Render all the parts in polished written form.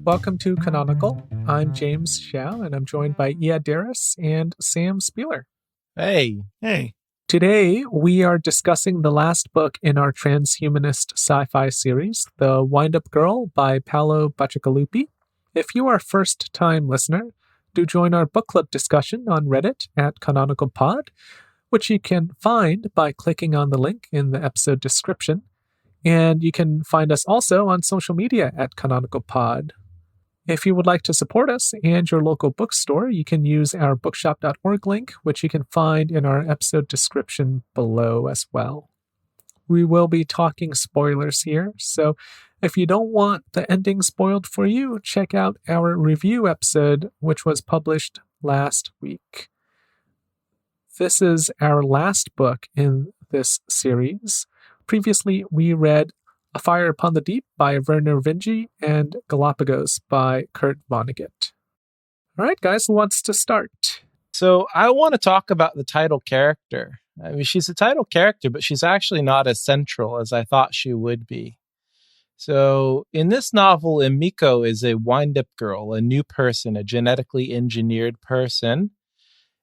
welcome to Canonical. I'm James Xiao, and I'm joined by Ia Darris and Sam Spieler. Hey. Today, we are discussing the last book in our Transhumanist Sci-Fi series, The Windup Girl by Paolo Bacigalupi. If you are a first-time listener, do join our book club discussion on Reddit at Canonical Pod, which you can find by clicking on the link in the episode description. And you can find us also on social media at Canonical Pod. If you would like to support us and your local bookstore, you can use our bookshop.org link, which you can find in our episode description below as well. We will be talking spoilers here, so if you don't want the ending spoiled for you, check out our review episode, which was published last week. This is our last book in this series. Previously, we read A Fire Upon the Deep by Werner Vinge and Galapagos by Kurt Vonnegut. All right, guys, who wants to start? So I want to talk about the title character. I mean, she's a title character, but she's actually not as central as I thought she would be. So in this novel, Emiko is a wind-up girl, a new person, a genetically engineered person.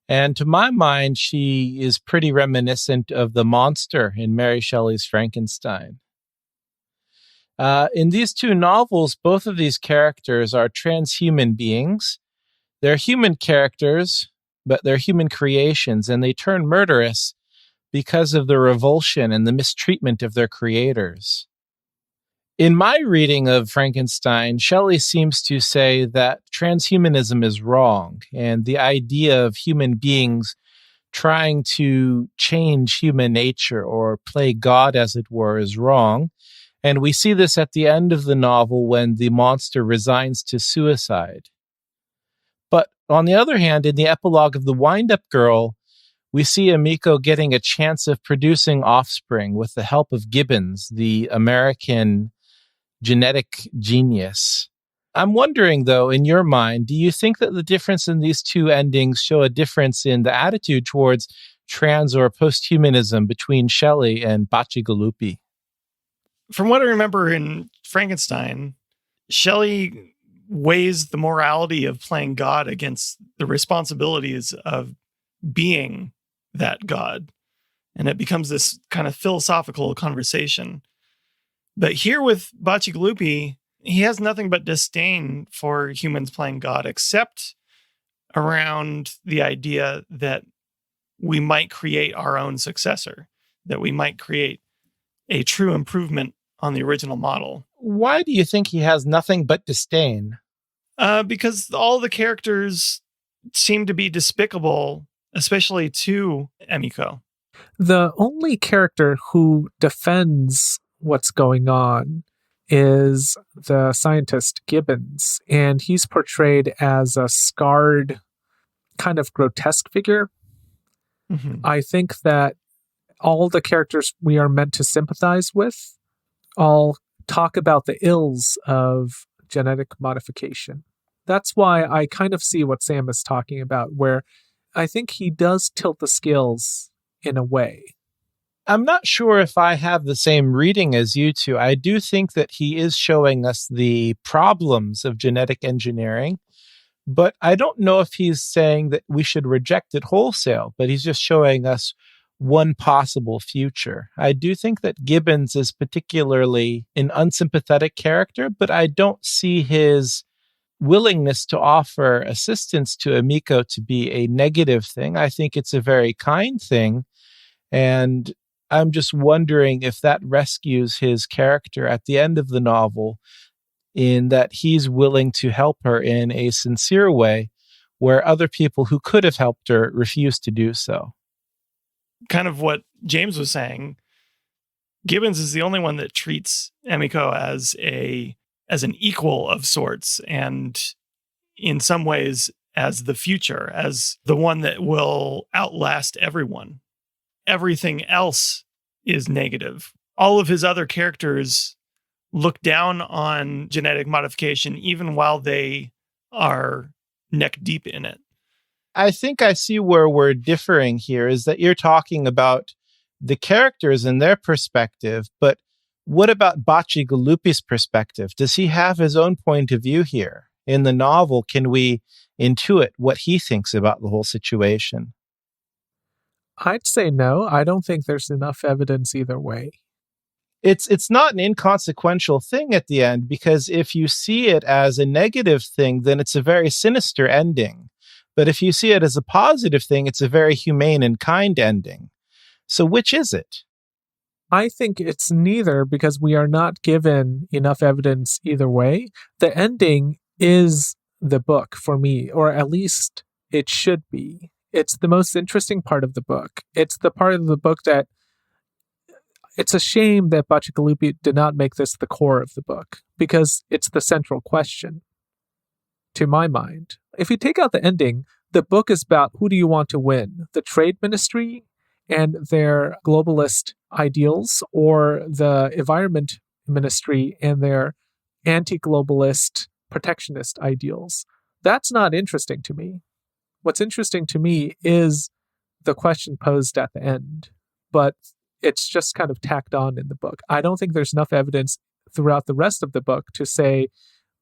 And to my mind, she is pretty reminiscent of the monster in Mary Shelley's Frankenstein. In these two novels, both of these characters are transhuman beings. They're human characters, but they're human creations, and they turn murderous because of the revulsion and the mistreatment of their creators. In my reading of Frankenstein, Shelley seems to say that transhumanism is wrong, and the idea of human beings trying to change human nature or play God, as it were, is wrong. And we see this at the end of the novel when the monster resigns to suicide. But on the other hand, in the epilogue of The Windup Girl, we see Emiko getting a chance of producing offspring with the help of Gibbons, the American genetic genius. I'm wondering, though, in your mind, do you think that the difference in these two endings show a difference in the attitude towards trans or posthumanism between Shelley and Bacigalupi? From what I remember in Frankenstein, Shelley weighs the morality of playing God against the responsibilities of being that God. And it becomes this kind of philosophical conversation. But here with Bacigalupi, he has nothing but disdain for humans playing God, except around the idea that we might create our own successor, that we might create a true improvement on the original model. Why do you think he has nothing but disdain? Because all the characters seem to be despicable, especially to Emiko. The only character who defends what's going on is the scientist Gibbons, and he's portrayed as a scarred, kind of grotesque figure. Mm-hmm. I think that all the characters we are meant to sympathize with all talk about the ills of genetic modification. That's why I kind of see what Sam is talking about, where I think he does tilt the scales in a way. I'm not sure if I have the same reading as you two. I do think that he is showing us the problems of genetic engineering, but I don't know if he's saying that we should reject it wholesale, but he's just showing us one possible future. I do think that Gibbons is particularly an unsympathetic character, but I don't see his willingness to offer assistance to Emiko to be a negative thing. I think it's a very kind thing, and I'm just wondering if that rescues his character at the end of the novel, in that he's willing to help her in a sincere way, where other people who could have helped her refuse to do so. Kind of what James was saying, Gibbons is the only one that treats Emiko as an equal of sorts, and in some ways as the future, as the one that will outlast everyone. Everything else is negative. All of his other characters look down on genetic modification, even while they are neck deep in it. I think I see where we're differing here, is that you're talking about the characters and their perspective, but What about Bacigalupi's perspective? Does he have his own point of view here? In the novel, can we intuit what he thinks about the whole situation? I'd say no. I don't think there's enough evidence either way. It's not an inconsequential thing at the end, because if you see it as a negative thing, then it's a very sinister ending. But if you see it as a positive thing, it's a very humane and kind ending. So which is it? I think it's neither, because we are not given enough evidence either way. The ending is the book for me, or at least it should be. It's the most interesting part of the book. It's the part of the book that it's a shame that Bacigalupi did not make this the core of the book, because it's the central question, to my mind. If you take out the ending, the book is about who do you want to win, the trade ministry and their globalist ideals, or the environment ministry and their anti-globalist protectionist ideals. That's not interesting to me. What's interesting to me is the question posed at the end, but it's just kind of tacked on in the book. I don't think there's enough evidence throughout the rest of the book to say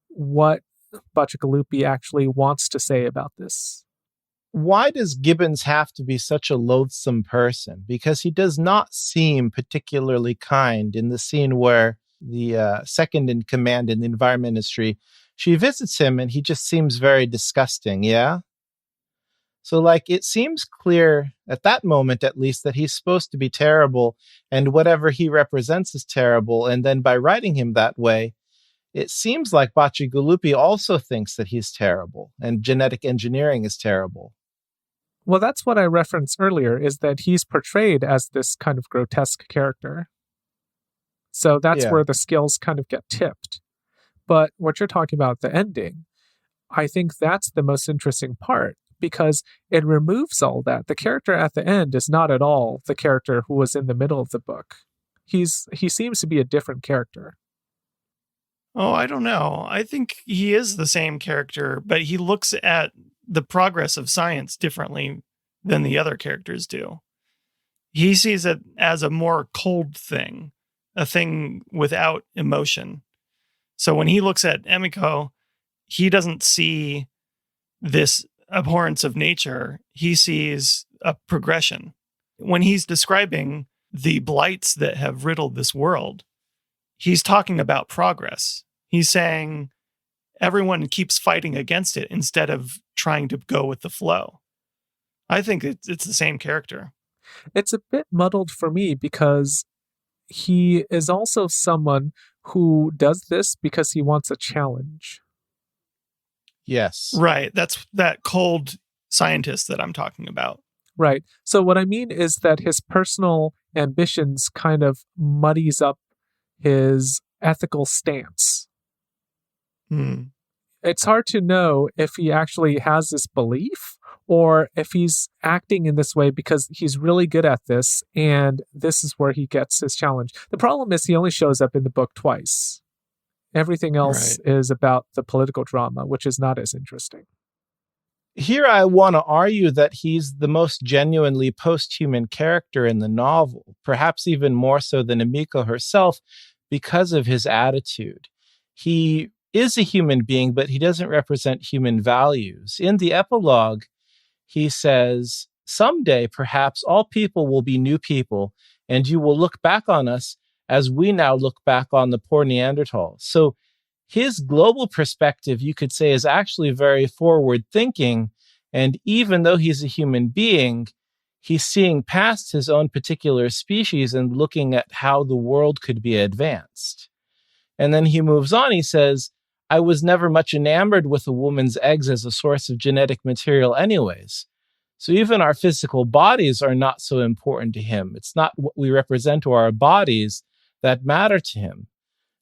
what Bacigalupi actually wants to say about this. Why does Gibbons have to be such a loathsome person? Because he does not seem particularly kind in the scene where the second in command in the environment ministry, she visits him and he just seems very disgusting, yeah? So, it seems clear at that moment, at least, that he's supposed to be terrible and whatever he represents is terrible. And then by writing him that way, it seems like Bacigalupi also thinks that he's terrible and genetic engineering is terrible. Well, that's what I referenced earlier, is that he's portrayed as this kind of grotesque character. So that's where the scales kind of get tipped. But what you're talking about, the ending, I think that's the most interesting part, because it removes all that. The character at the end is not at all the character who was in the middle of the book. He seems to be a different character. Oh, I don't know. I think he is the same character, but he looks at the progress of science differently than the other characters do. He sees it as a more cold thing, a thing without emotion. So when he looks at Emiko, he doesn't see this abhorrence of nature. He sees a progression. When he's describing the blights that have riddled this world, he's talking about progress. He's saying everyone keeps fighting against it instead of trying to go with the flow. I think it's the same character. It's a bit muddled for me, because he is also someone who does this because he wants a challenge. Yes. Right. That's that cold scientist that I'm talking about. Right. So what I mean is that his personal ambitions kind of muddies up his ethical stance. It's hard to know if he actually has this belief or if he's acting in this way because he's really good at this and this is where he gets his challenge. The problem is he only shows up in the book twice. Everything else is about the political drama, which is not as interesting. Here I want to argue that he's the most genuinely post-human character in the novel, perhaps even more so than Emiko herself, because of his attitude. He is a human being, but he doesn't represent human values. In the epilogue, he says, "Someday, perhaps, all people will be new people, and you will look back on us as we now look back on the poor Neanderthals." So his global perspective, you could say, is actually very forward-thinking. And even though he's a human being, he's seeing past his own particular species and looking at how the world could be advanced. And then he moves on. He says, "I was never much enamored with a woman's eggs as a source of genetic material anyways. So even our physical bodies are not so important to him. It's not what we represent or our bodies that matter to him."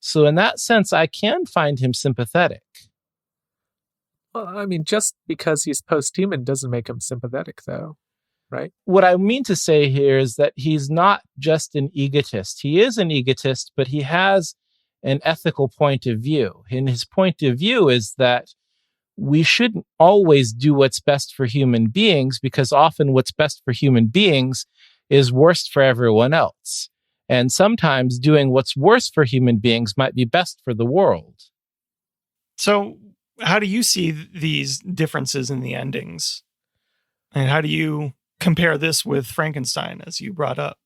So in that sense, I can find him sympathetic. Well, I mean, just because he's post-human doesn't make him sympathetic, though, right? What I mean to say here is that he's not just an egotist. He is an egotist, but he has an ethical point of view. And his point of view is that we shouldn't always do what's best for human beings, because often what's best for human beings is worst for everyone else. And sometimes doing what's worse for human beings might be best for the world. So how do you see these differences in the endings? And how do you compare this with Frankenstein, as you brought up?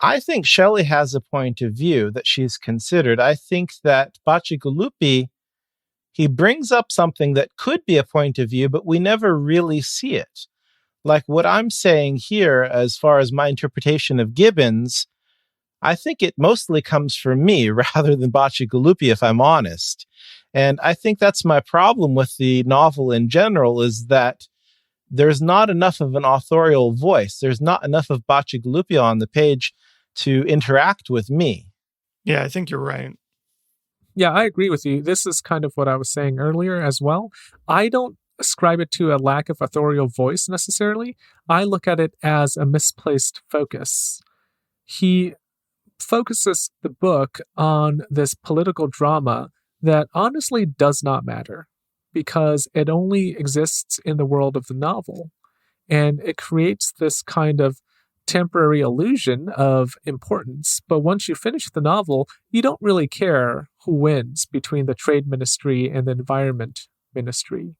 I think Shelley has a point of view that she's considered. I think that Bacigalupi, he brings up something that could be a point of view, but we never really see it. Like what I'm saying here, as far as my interpretation of Gibbons, I think it mostly comes from me rather than Bacigalupi, if I'm honest. And I think that's my problem with the novel in general, is that there's not enough of an authorial voice. There's not enough of Bacigalupi on the page to interact with me. Yeah, I think you're right. Yeah, I agree with you. This is kind of what I was saying earlier as well. I don't ascribe it to a lack of authorial voice necessarily. I look at it as a misplaced focus. He focuses the book on this political drama that honestly does not matter because it only exists in the world of the novel. And it creates this kind of temporary illusion of importance. But once you finish the novel, you don't really care who wins between the trade ministry and the environment ministry.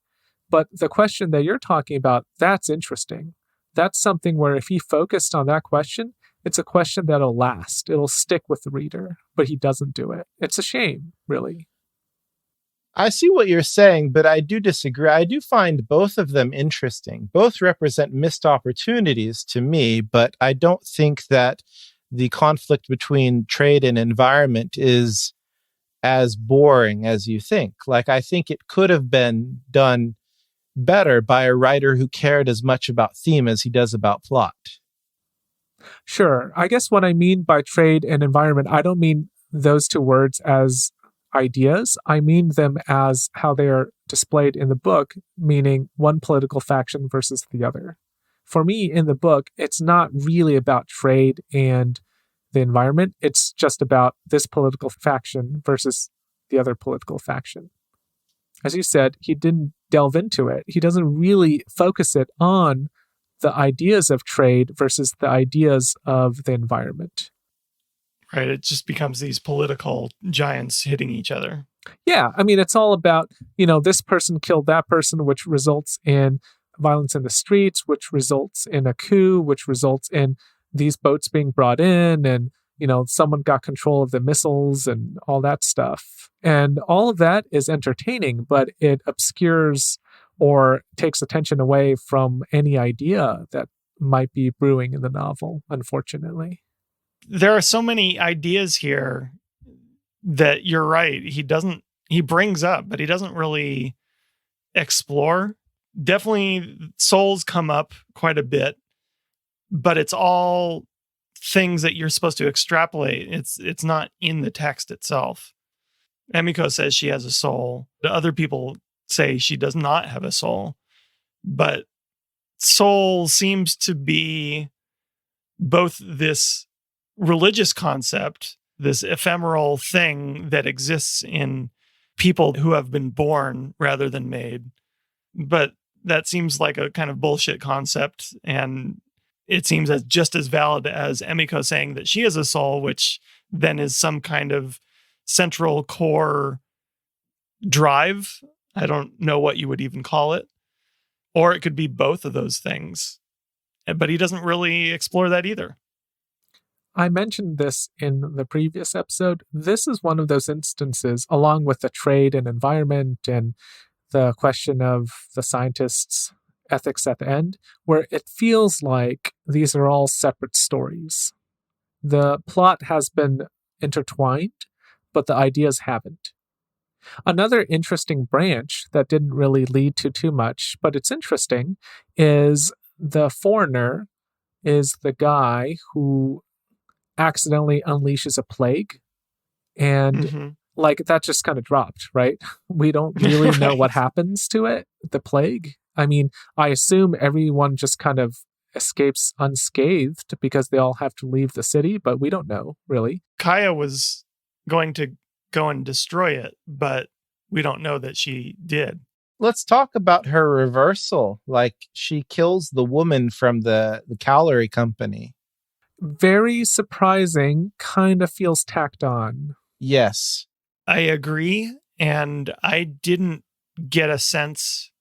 But the question that you're talking about, that's interesting. That's something where if he focused on that question, it's a question that'll last. It'll stick with the reader, but he doesn't do it. It's a shame, really. I see what you're saying, but I do disagree. I do find both of them interesting. Both represent missed opportunities to me, but I don't think that the conflict between trade and environment is as boring as you think. Like, I think it could have been done better by a writer who cared as much about theme as he does about plot. Sure. I guess what I mean by trade and environment, I don't mean those two words as ideas. I mean them as how they are displayed in the book, meaning one political faction versus the other. For me, in the book, it's not really about trade and the environment. It's just about this political faction versus the other political faction. As you said, he didn't delve into it. He doesn't really focus it on the ideas of trade versus the ideas of the environment. Right. It just becomes these political giants hitting each other. Yeah. I mean, it's all about, this person killed that person, which results in violence in the streets, which results in a coup, which results in these boats being brought in and, someone got control of the missiles and all that stuff. And all of that is entertaining, but it obscures or takes attention away from any idea that might be brewing in the novel, unfortunately. There are so many ideas here that you're right. He brings up, but he doesn't really explore. Definitely souls come up quite a bit, but it's all things that you're supposed to extrapolate. It's not in the text itself. Emiko says she has a soul. The other people say she does not have a soul, but soul seems to be both this religious concept, this ephemeral thing that exists in people who have been born rather than made. But that seems like a kind of bullshit concept. And it seems as just as valid as Emiko saying that she has a soul, which then is some kind of central core drive. I don't know what you would even call it. Or it could be both of those things. But he doesn't really explore that either. I mentioned this in the previous episode. This is one of those instances, along with the trade and environment and the question of the scientists' ethics at the end, where it feels like these are all separate stories. The plot has been intertwined, but the ideas haven't. Another interesting branch that didn't really lead to too much, but it's interesting, is the foreigner is the guy who accidentally unleashes a plague. And that just kind of dropped, right? We don't really know what happens to it, the plague. I mean, I assume everyone just kind of escapes unscathed because they all have to leave the city, but we don't know, really. Kaya was going to go and destroy it, but we don't know that she did. Let's talk about her reversal. Like, she kills the woman from the calorie company. Very surprising, kind of feels tacked on. Yes. I agree. And I didn't get a sense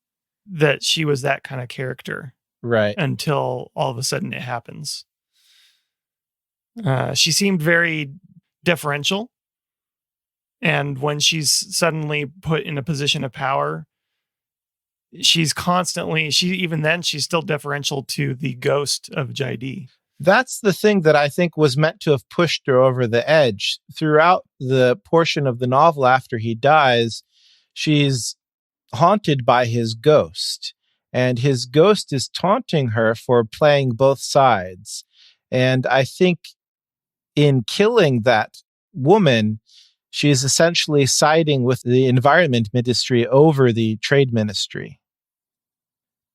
that she was that kind of character Right. until all of a sudden it happens. She seemed very deferential. And when she's suddenly put in a position of power, she's still deferential to the ghost of Jaidi. That's the thing that I think was meant to have pushed her over the edge. Throughout the portion of the novel after he dies, she's haunted by his ghost. And his ghost is taunting her for playing both sides. And I think in killing that woman, she is essentially siding with the environment ministry over the trade ministry.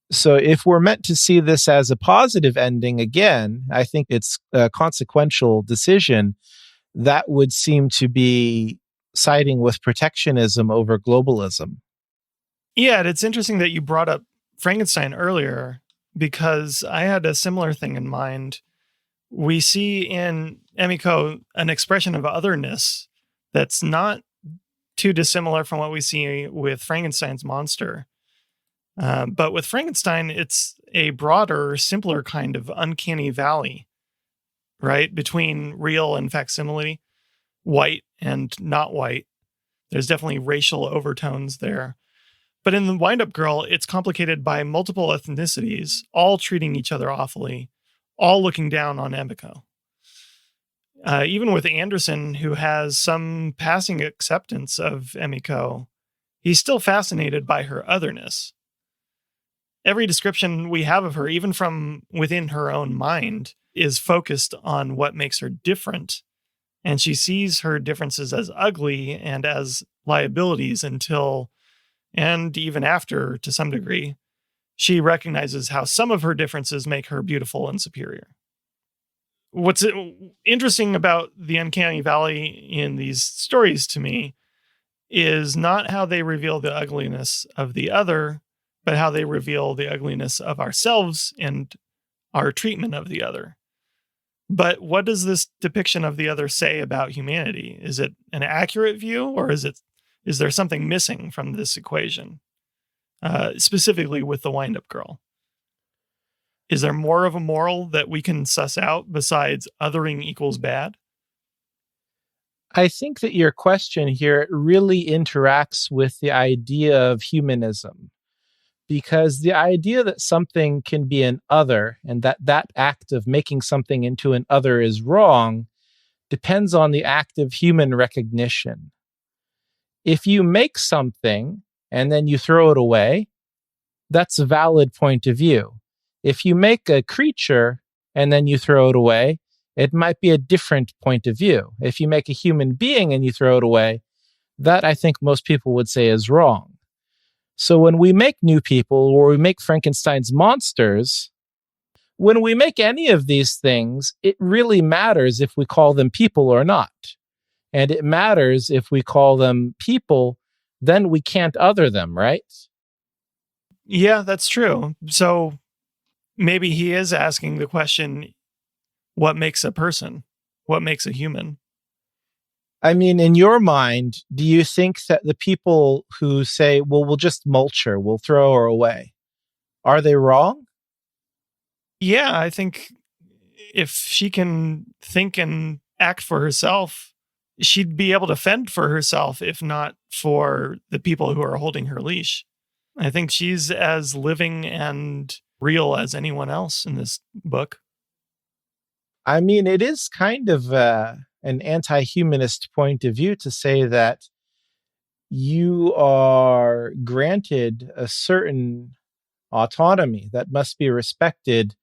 So if we're meant to see this as a positive ending, again, I think it's a consequential decision that would seem to be siding with protectionism over globalism. Yeah, it's interesting that you brought up Frankenstein earlier, because I had a similar thing in mind. We see in Emiko an expression of otherness that's not too dissimilar from what we see with Frankenstein's monster. But with Frankenstein, it's a broader, simpler kind of uncanny valley, right? Between real and facsimile, white and not white. There's definitely racial overtones there. But in the Windup Girl, it's complicated by multiple ethnicities, all treating each other awfully, all looking down on Emiko. Even with Anderson, who has some passing acceptance of Emiko, he's still fascinated by her otherness. Every description we have of her, even from within her own mind, is focused on what makes her different. And she sees her differences as ugly and as liabilities until, and even after, to some degree, she recognizes how some of her differences make her beautiful and superior. What's interesting about the Uncanny Valley in these stories to me is not how they reveal the ugliness of the other, but how they reveal the ugliness of ourselves and our treatment of the other. But what does this depiction of the other say about humanity? Is it an accurate view, or is there something missing from this equation? Specifically with the Windup Girl. Is there more of a moral that we can suss out besides othering equals bad? I think that your question here really interacts with the idea of humanism, because the idea that something can be an other and that act of making something into an other is wrong depends on the act of human recognition. If you make something and then you throw it away, that's a valid point of view. If you make a creature and then you throw it away, it might be a different point of view. If you make a human being and you throw it away, that I think most people would say is wrong. So when we make new people, or we make Frankenstein's monsters, when we make any of these things, it really matters if we call them people or not. And it matters if we call them people, then we can't other them, right? Yeah, that's true. So maybe he is asking the question, what makes a person? What makes a human? I mean, in your mind, do you think that the people who say, well, we'll just mulch her, we'll throw her away, are they wrong? Yeah, I think if she can think and act for herself, she'd be able to fend for herself, if not for the people who are holding her leash. I think she's as living and real as anyone else in this book. I mean, it is kind of an anti-humanist point of view to say that you are granted a certain autonomy that must be respected,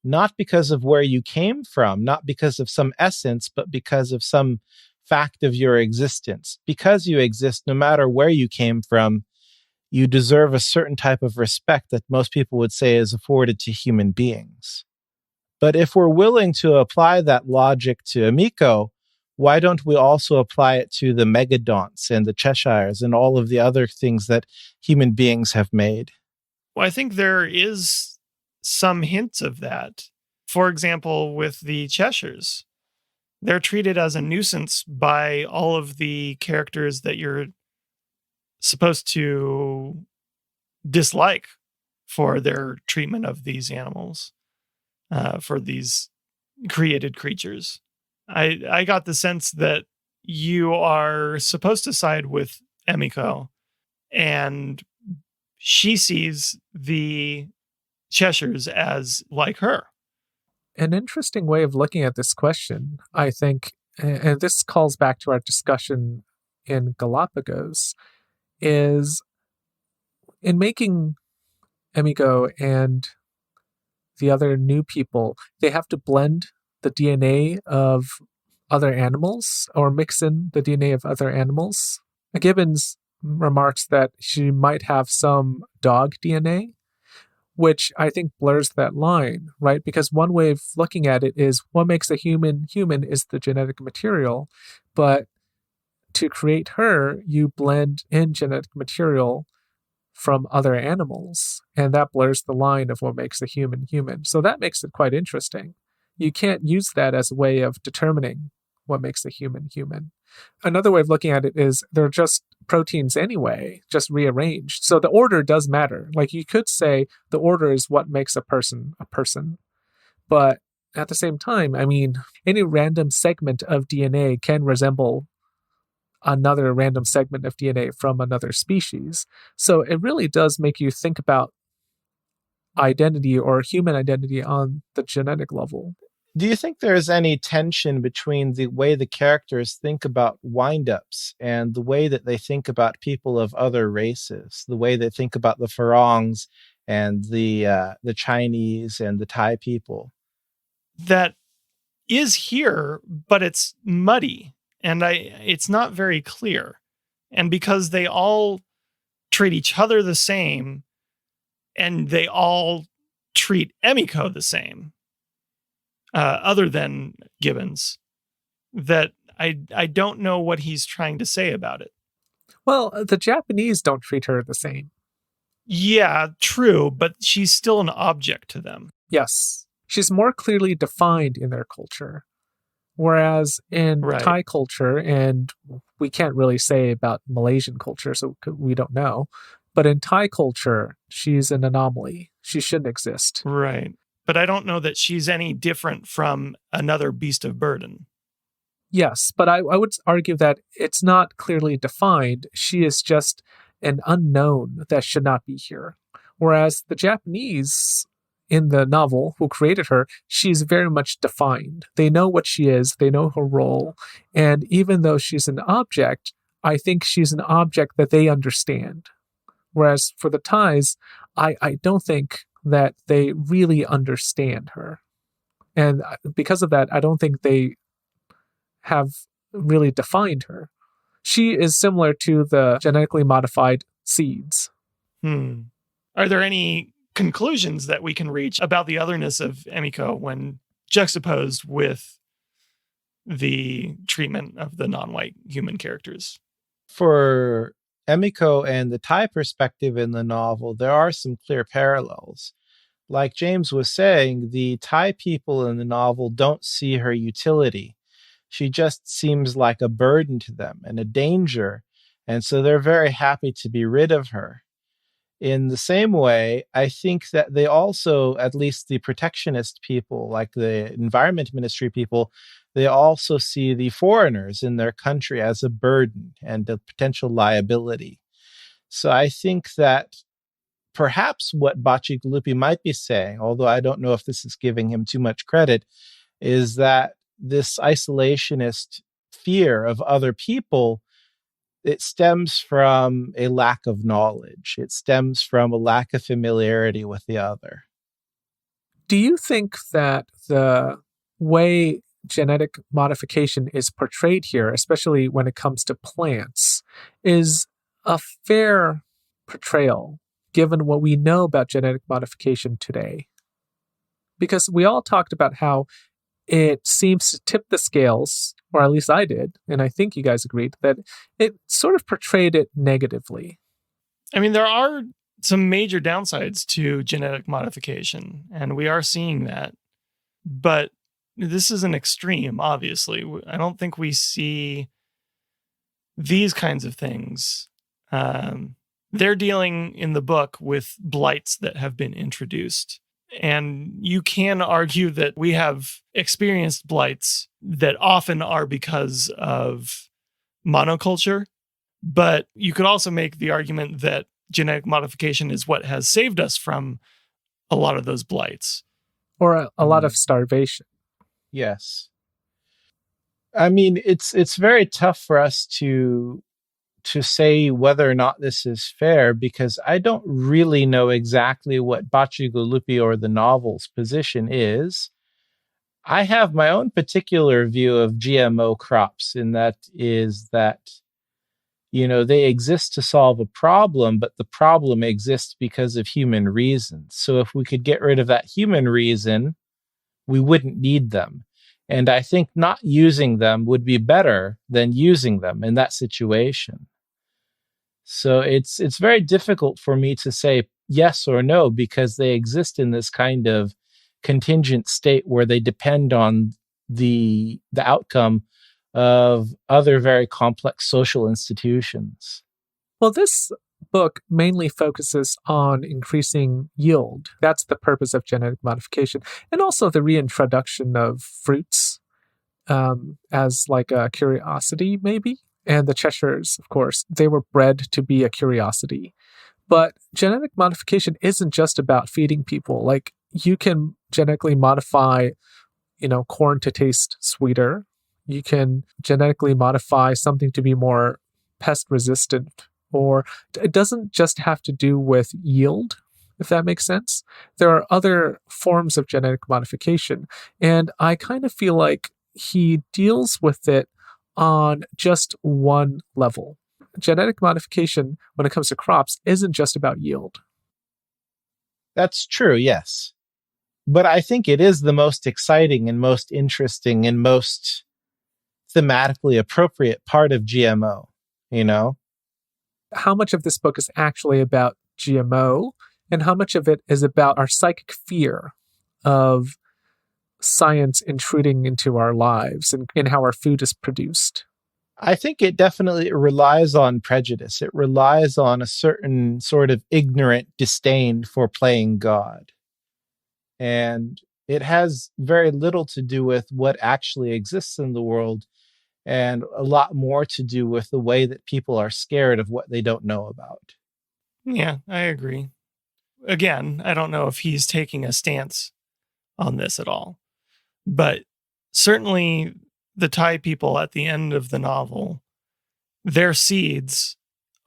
not because of where you came from, not because of some essence, but because of some fact of your existence. Because you exist, no matter where you came from, you deserve a certain type of respect that most people would say is afforded to human beings. But if we're willing to apply that logic to Emiko, why don't we also apply it to the megadonts and the Cheshires and all of the other things that human beings have made? Well, I think there is some hints of that. For example, with the Cheshires, they're treated as a nuisance by all of the characters that you're supposed to dislike for their treatment of these animals, for these created creatures. I got the sense that you are supposed to side with Emiko, and she sees the Cheshires as like her. An interesting way of looking at this question, I think, and this calls back to our discussion in Galapagos, is in making Emiko and the other new people, they have to blend the DNA of other animals or mix in the DNA of other animals. Gibbons remarks that she might have some dog DNA, which I think blurs that line, right? Because one way of looking at it is what makes a human human is the genetic material, but to create her, you blend in genetic material from other animals, and that blurs the line of what makes a human human. So that makes it quite interesting. You can't use that as a way of determining what makes a human human. Another way of looking at it is they're just proteins anyway, just rearranged. So the order does matter. Like you could say the order is what makes a person a person. But at the same time, I mean, any random segment of DNA can resemble another random segment of DNA from another species. So it really does make you think about identity or human identity on the genetic level. Do you think there's any tension between the way the characters think about windups and the way that they think about people of other races, the way they think about the Farongs and the Chinese and the Thai people? That is here, but it's muddy and it's not very clear. And because they all treat each other the same and they all treat Emiko the same, other than Gibbons, that I don't know what he's trying to say about it. Well, the Japanese don't treat her the same. Yeah, true, but she's still an object to them. Yes. She's more clearly defined in their culture. Whereas in Thai culture, and we can't really say about Malaysian culture, so we don't know, but in Thai culture, she's an anomaly. She shouldn't exist. Right. But I don't know that she's any different from another beast of burden. Yes, but I would argue that it's not clearly defined. She is just an unknown that should not be here. Whereas the Japanese in the novel who created her, she's very much defined. They know what she is, they know her role, and even though she's an object, I think she's an object that they understand. Whereas for the Thais, I don't think that they really understand her. And because of that, I don't think they have really defined her. She is similar to the genetically modified seeds. Are there any conclusions that we can reach about the otherness of Emiko when juxtaposed with the treatment of the non-white human characters? For Emiko and the Thai perspective in the novel, there are some clear parallels. Like James was saying, the Thai people in the novel don't see her utility. She just seems like a burden to them and a danger, and so they're very happy to be rid of her. In the same way, I think that they also, at least the protectionist people, like the Environment Ministry people, they also see the foreigners in their country as a burden and a potential liability. So I think that perhaps what Bacigalupi might be saying, although I don't know if this is giving him too much credit, is that this isolationist fear of other people, it stems from a lack of knowledge. It stems from a lack of familiarity with the other. Do you think that the way genetic modification is portrayed here, especially when it comes to plants, is a fair portrayal given what we know about genetic modification today? Because we all talked about how it seems to tip the scales, or at least I did, and I think you guys agreed, that it sort of portrayed it negatively. I mean, there are some major downsides to genetic modification, and we are seeing that. But this is an extreme, obviously. I don't think we see these kinds of things. They're dealing in the book with blights that have been introduced. And you can argue that we have experienced blights that often are because of monoculture. But you could also make the argument that genetic modification is what has saved us from a lot of those blights. Or a lot of starvation. Yes. I mean, it's very tough for us to say whether or not this is fair, because I don't really know exactly what Bacigalupi or the novel's position is. I have my own particular view of GMO crops, and that is that, they exist to solve a problem, but the problem exists because of human reasons. So if we could get rid of that human reason, we wouldn't need them. And I think not using them would be better than using them in that situation. So it's very difficult for me to say yes or no, because they exist in this kind of contingent state where they depend on the outcome of other very complex social institutions. Well, this book mainly focuses on increasing yield. That's the purpose of genetic modification. And also the reintroduction of fruits as like a curiosity, maybe. And the Cheshires, of course, they were bred to be a curiosity. But genetic modification isn't just about feeding people. Like, you can genetically modify, corn to taste sweeter. You can genetically modify something to be more pest resistant. Or it doesn't just have to do with yield, if that makes sense. There are other forms of genetic modification. And I kind of feel like he deals with it on just one level. Genetic modification, when it comes to crops, isn't just about yield. That's true, yes. But I think it is the most exciting and most interesting and most thematically appropriate part of GMO, How much of this book is actually about GMO, and how much of it is about our psychic fear of science intruding into our lives and in how our food is produced? I think it definitely relies on prejudice. It relies on a certain sort of ignorant disdain for playing God. And it has very little to do with what actually exists in the world, and a lot more to do with the way that people are scared of what they don't know about. Yeah, I agree. Again, I don't know if he's taking a stance on this at all. But certainly the Thai people at the end of the novel, their seeds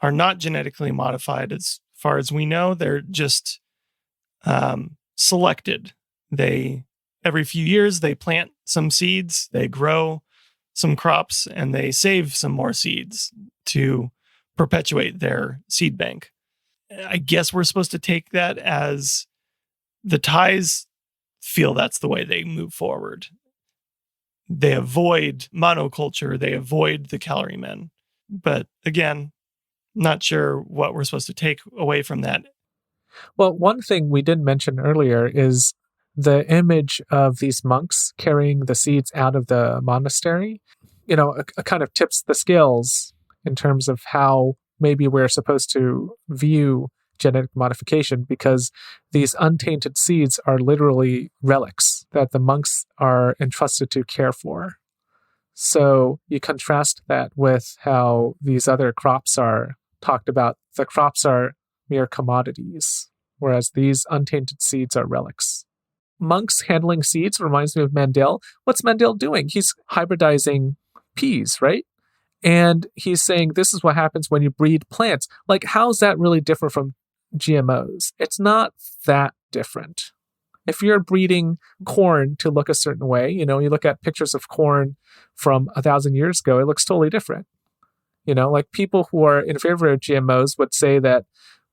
are not genetically modified as far as we know. They're just selected. Every few years, they plant some seeds, they grow some crops, and they save some more seeds to perpetuate their seed bank. I guess we're supposed to take that as the Thais feel that's the way they move forward. They avoid monoculture, they avoid the calorie men. But again, not sure what we're supposed to take away from that. Well, one thing we didn't mention earlier is the image of these monks carrying the seeds out of the monastery. It kind of tips the scales in terms of how maybe we're supposed to view genetic modification, because these untainted seeds are literally relics that the monks are entrusted to care for. So you contrast that with how these other crops are talked about. The crops are mere commodities, whereas these untainted seeds are relics. Monks handling seeds reminds me of Mandel. What's Mandel doing? He's hybridizing peas, right? And he's saying this is what happens when you breed plants. Like, how's that really different from GMOs? It's not that different. If you're breeding corn to look a certain way, you look at pictures of corn from 1,000 years ago, it looks totally different. Like, people who are in favor of GMOs would say that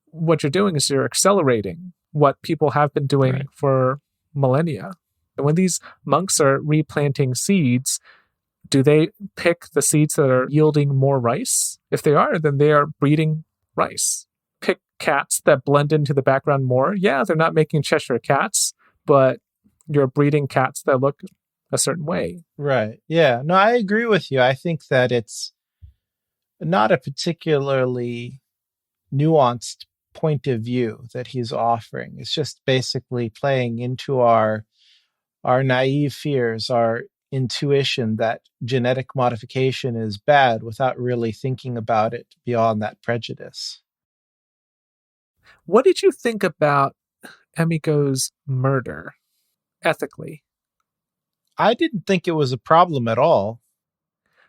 what you're doing is you're accelerating what people have been doing for millennia. And when these monks are replanting seeds, do they pick the seeds that are yielding more rice? If they are, then they are breeding rice. Pick cats that blend into the background more. Yeah, they're not making Cheshire cats, but You're breeding cats that look a certain way. Right. Yeah. No, I agree with you. I think that it's not a particularly nuanced point of view that he's offering. It's just basically playing into our naive fears, our intuition that genetic modification is bad without really thinking about it beyond that prejudice. What did you think about Emiko's murder, ethically? I didn't think it was a problem at all.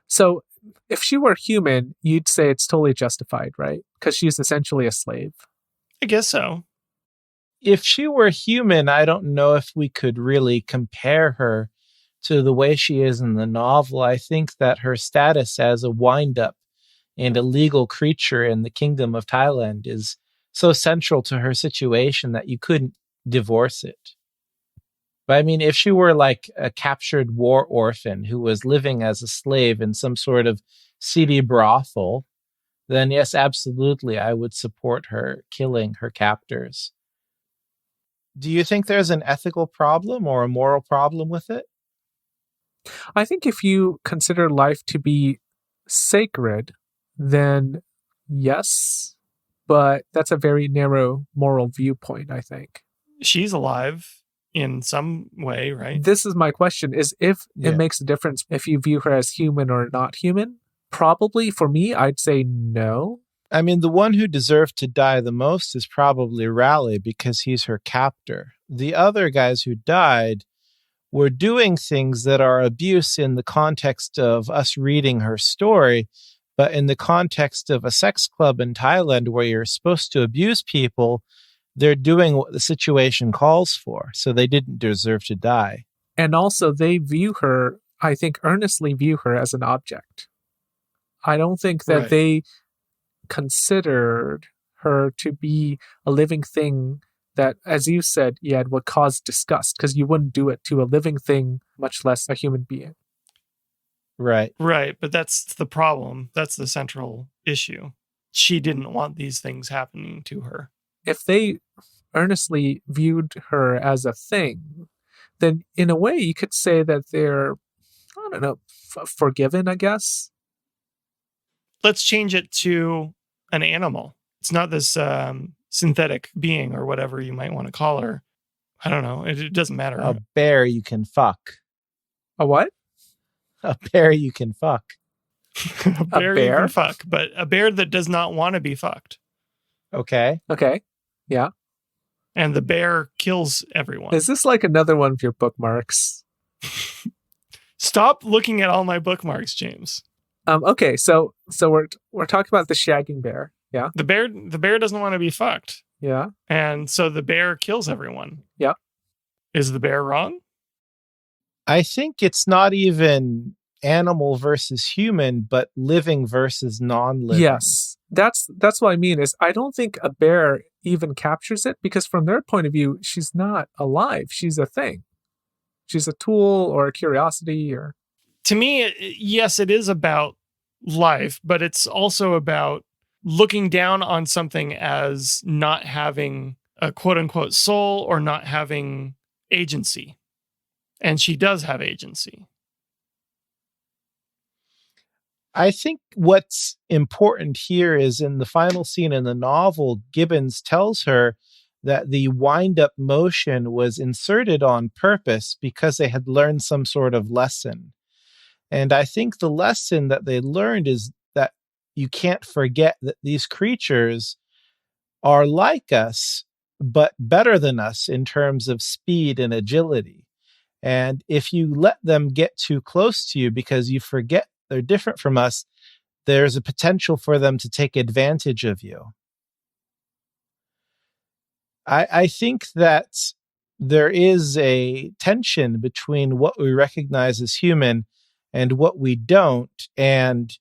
So, if she were human, you'd say it's totally justified, right? Because she's essentially a slave. I guess so. If she were human, I don't know if we could really compare her to the way she is in the novel. I think that her status as a wind-up and a legal creature in the kingdom of Thailand is so central to her situation that you couldn't divorce it. But I mean, if she were like a captured war orphan who was living as a slave in some sort of seedy brothel, then yes, absolutely, I would support her killing her captors. Do you think there's an ethical problem or a moral problem with it? I think if you consider life to be sacred, then yes, but that's a very narrow moral viewpoint, I think. She's alive in some way, right? This is my question, is if it makes a difference if you view her as human or not human. Probably for me, I'd say no. I mean, the one who deserved to die the most is probably Raleigh because he's her captor. The other guys who died were doing things that are abuse in the context of us reading her story, but in the context of a sex club in Thailand where you're supposed to abuse people, they're doing what the situation calls for, so they didn't deserve to die. And also, they view her, I think, earnestly view her as an object. I don't think that they considered her to be a living thing that, as you said, would cause disgust, because you wouldn't do it to a living thing, much less a human being. Right. Right, but that's the problem. That's the central issue. She didn't want these things happening to her. If they earnestly viewed her as a thing, then in a way you could say that they're, I don't know, forgiven, I guess. Let's change it to an animal. It's not this synthetic being or whatever you might want to call her. I don't know. It doesn't matter. A bear you can fuck. A what? A bear you can fuck. A bear you can fuck, but a bear that does not want to be fucked. Okay. Yeah. And the bear kills everyone. Is this like another one of your bookmarks? Stop looking at all my bookmarks, James. Okay, so we're talking about the shagging bear. Yeah. The bear doesn't want to be fucked. Yeah. And so the bear kills everyone. Yeah. Is the bear wrong? I think it's not even animal versus human, but living versus non-living. Yes. That's what I mean, is I don't think a bear even captures it, because from their point of view, she's not alive. She's a thing. She's a tool or a curiosity. Or to me, yes, it is about life, but it's also about looking down on something as not having a quote unquote soul or not having agency. And she does have agency. I think what's important here is in the final scene in the novel, Gibbons tells her that the wind-up motion was inserted on purpose because they had learned some sort of lesson. And I think the lesson that they learned is that you can't forget that these creatures are like us, but better than us in terms of speed and agility. And if you let them get too close to you because you forget they're different from us, there's a potential for them to take advantage of you. I think that there is a tension between what we recognize as human and what we don't. And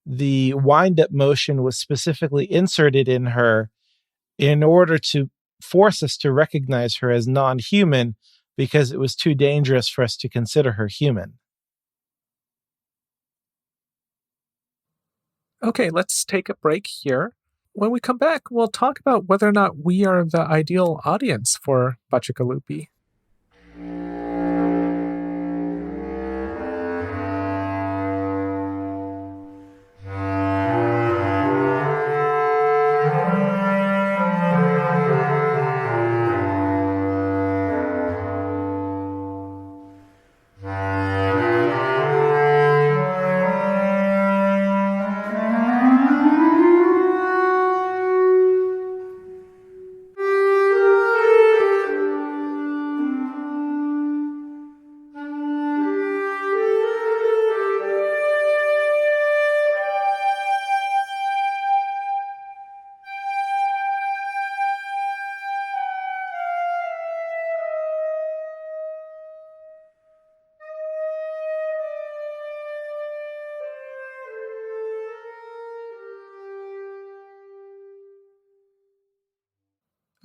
the wind-up motion was specifically inserted in her in order to force us to recognize her as non-human, because it was too dangerous for us to consider her human. Okay, let's take a break here. When we come back, we'll talk about whether or not we are the ideal audience for Bacigalupi.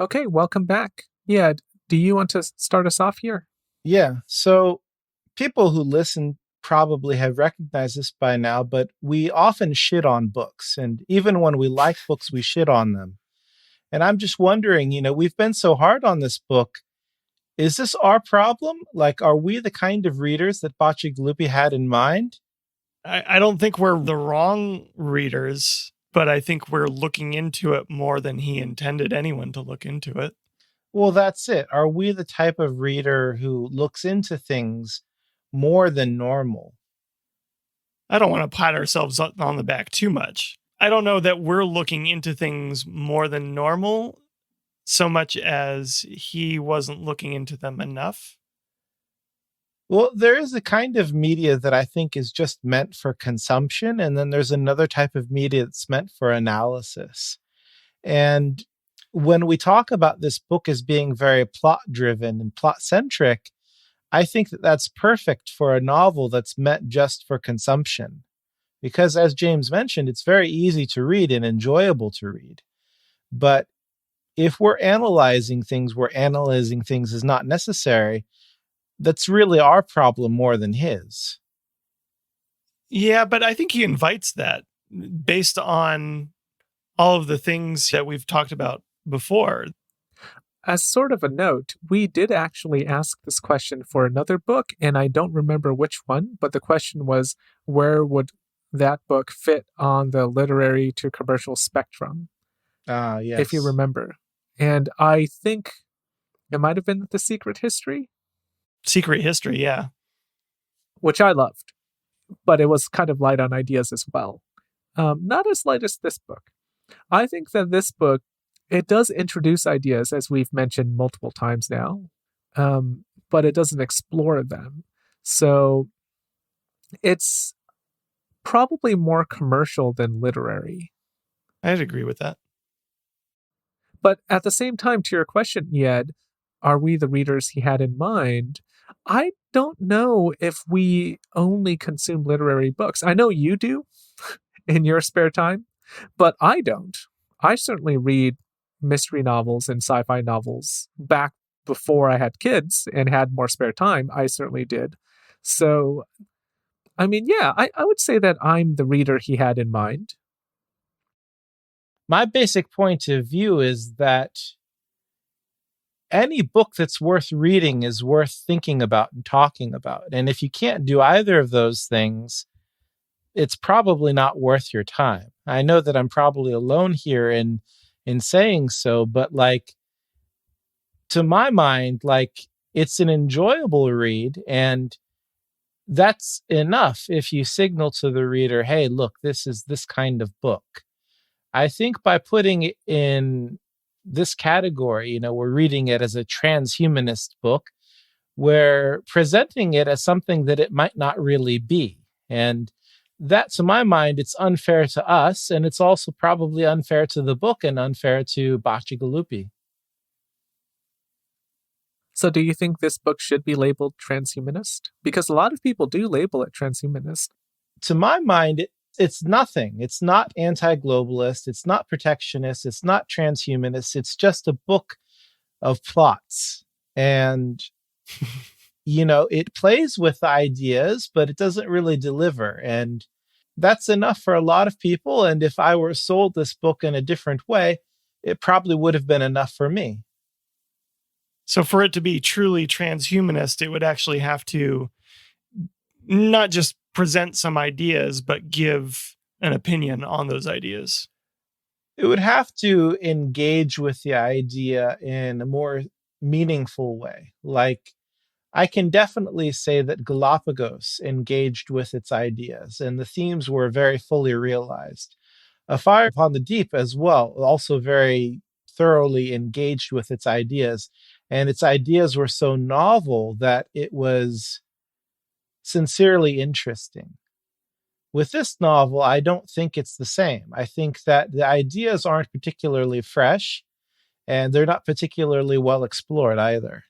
Okay, welcome back. Yeah, do you want to start us off here? Yeah. So people who listen probably have recognized this by now, but we often shit on books. And even when we like books, we shit on them. And I'm just wondering, we've been so hard on this book. Is this our problem? Like, are we the kind of readers that Bacigalupi had in mind? I don't think we're the wrong readers, but I think we're looking into it more than he intended anyone to look into it. Well, that's it. Are we the type of reader who looks into things more than normal? I don't want to pat ourselves on the back too much. I don't know that we're looking into things more than normal so much as he wasn't looking into them enough. Well, there is a kind of media that I think is just meant for consumption, and then there's another type of media that's meant for analysis. And when we talk about this book as being very plot driven and plot centric, I think that that's perfect for a novel that's meant just for consumption. Because as James mentioned, it's very easy to read and enjoyable to read. But if we're analyzing things where analyzing things is not necessary, that's really our problem more than his. Yeah, but I think he invites that based on all of the things that we've talked about before. As sort of a note, we did actually ask this question for another book, and I don't remember which one, but the question was, where would that book fit on the literary to commercial spectrum? Yes. If you remember. And I think it might have been The Secret History. Secret History, yeah. Which I loved, but it was kind of light on ideas as well. Not as light as this book. I think that this book, it does introduce ideas, as we've mentioned multiple times now, but it doesn't explore them. So it's probably more commercial than literary. I'd agree with that. But at the same time, to your question, Ed, are we the readers he had in mind? I don't know if we only consume literary books. I know you do in your spare time, but I don't. I certainly read mystery novels and sci-fi novels back before I had kids and had more spare time. I certainly did. So, I mean, yeah, I would say that I'm the reader he had in mind. My basic point of view is that any book that's worth reading is worth thinking about and talking about. And if you can't do either of those things, it's probably not worth your time. I know that I'm probably alone here in saying so, but like, to my mind, like, it's an enjoyable read, and that's enough if you signal to the reader, hey, look, this is this kind of book. I think by putting it in this category, we're reading it as a transhumanist book, we're presenting it as something that it might not really be. And that, to my mind, it's unfair to us, and it's also probably unfair to the book and unfair to Bacigalupi. So do you think this book should be labeled transhumanist? Because a lot of people do label it transhumanist. To my mind, it's nothing. It's not anti-globalist. It's not protectionist. It's not transhumanist. It's just a book of plots. And, it plays with ideas, but it doesn't really deliver. And that's enough for a lot of people. And if I were sold this book in a different way, it probably would have been enough for me. So for it to be truly transhumanist, it would actually have to not just present some ideas, but give an opinion on those ideas. It would have to engage with the idea in a more meaningful way. Like, I can definitely say that Galapagos engaged with its ideas, and the themes were very fully realized. A Fire Upon the Deep as well, also very thoroughly engaged with its ideas, and its ideas were so novel that it was sincerely interesting. With this novel, I don't think it's the same. I think that the ideas aren't particularly fresh, and they're not particularly well explored either.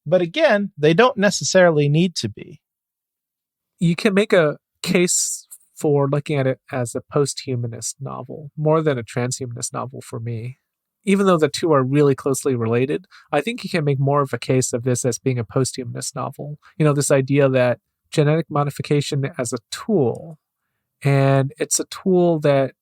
But again, they don't necessarily need to be. You can make a case for looking at it as a posthumanist novel, more than a transhumanist novel for me. even though the two are really closely related, I think you can make more of a case of this as being a posthumanist novel. This idea that genetic modification as a tool, and it's a tool that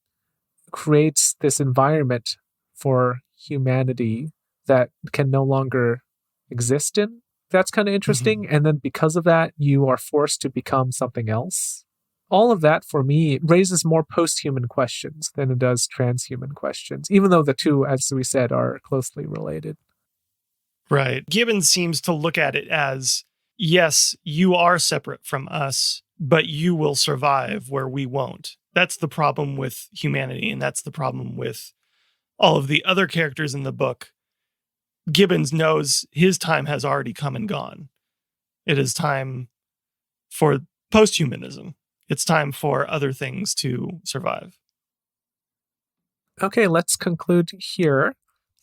creates this environment for humanity that can no longer exist in. That's kind of interesting. And then because of that, you are forced to become something else. All of that, for me, raises more post-human questions than it does transhuman questions, even though the two, as we said, are closely related. Right. Gibbons seems to look at it as, yes, you are separate from us, but you will survive where we won't. That's the problem with humanity, and that's the problem with all of the other characters in the book. Gibbons knows his time has already come and gone. It is time for posthumanism. It's time for other things to survive. Okay, let's conclude here.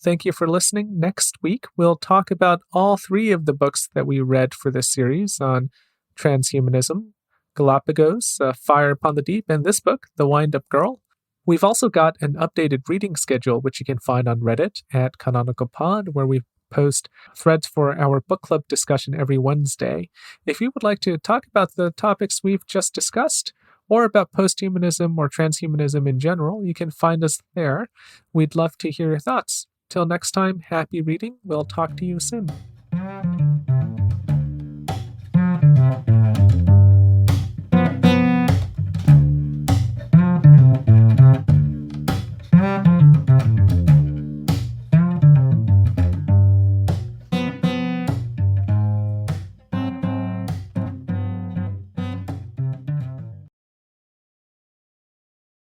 Thank you for listening. Next week, we'll talk about all three of the books that we read for this series on transhumanism: Galapagos, Fire Upon the Deep, and this book, The Windup Girl. We've also got an updated reading schedule, which you can find on Reddit at Canonical Pod, where we post threads for our book club discussion every Wednesday. If you would like to talk about the topics we've just discussed, or about posthumanism or transhumanism in general, you can find us there. We'd love to hear your thoughts. Till next time, happy reading. We'll talk to you soon.